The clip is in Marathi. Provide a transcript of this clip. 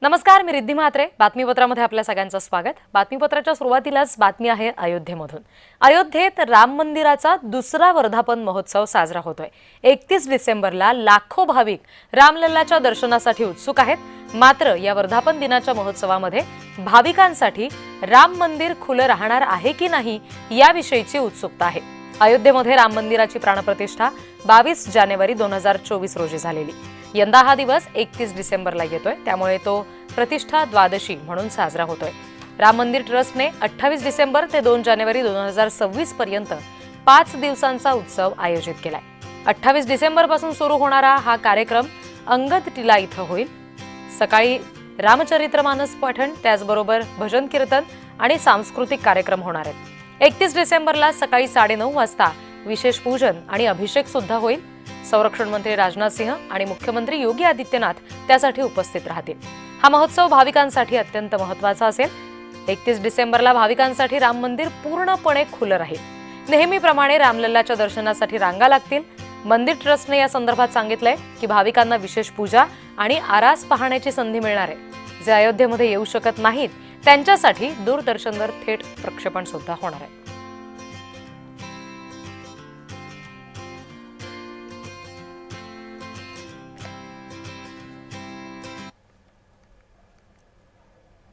नमस्कार, मी रिद्धी म्हात्रे. बातमीपत्रामध्ये आपल्या सगळ्यांचं स्वागत. बातमीपत्राच्या सुरुवातीलाच बातमी आहे अयोध्येमधून. अयोध्येत राम मंदिराचा दुसरा वर्धापन महोत्सव साजरा होतोय. 31 डिसेंबरला लाखो भाविक रामलल्लाच्या दर्शनासाठी उत्सुक आहेत. मात्र या वर्धापन दिनाच्या महोत्सवामध्ये भाविकांसाठी राम मंदिर खुलं राहणार आहे की नाही याविषयीची उत्सुकता आहे. अयोध्येमध्ये राम मंदिराची प्राणप्रतिष्ठा 22 जानेवारी 2024 रोजी झालेली. यंदा हा दिवस 31 डिसेंबरला येतोय, त्यामुळे तो प्रतिष्ठा द्वादशी म्हणून साजरा होतोय. राम मंदिर ट्रस्टने 28 डिसेंबर ते 2 जानेवारी 2026 पर्यंत 5 दिवसांचा उत्सव आयोजित केलाय. 28 डिसेंबर पासून सुरू होणारा हा कार्यक्रम अंगद टीला इथं होईल. सकाळी रामचरित्रमानस पठण, त्याचबरोबर भजन कीर्तन आणि सांस्कृतिक कार्यक्रम होणार आहेत. 31 डिसेंबरला सकाळी 9:30 वाजता विशेष पूजन आणि अभिषेक सुद्धा होईल. संरक्षण मंत्री राजनाथ सिंह आणि मुख्यमंत्री योगी आदित्यनाथ त्यासाठी उपस्थित राहतील. हा महोत्सव भाविकांसाठी अत्यंत महत्त्वाचा असेल. 31 डिसेंबरला भाविकांसाठी राम मंदिर पूर्णपणे खुलं राहील. नेहमीप्रमाणे रामलल्लाच्या दर्शनासाठी रांगा लागतील. मंदिर ट्रस्टने या संदर्भात सांगितलंय की भाविकांना विशेष पूजा आणि आरास पाहण्याची संधी मिळणार आहे. जे अयोध्येमध्ये येऊ शकत नाहीत त्यांच्यासाठी दूरदर्शनवर थेट प्रक्षेपण सुद्धा होणार आहे.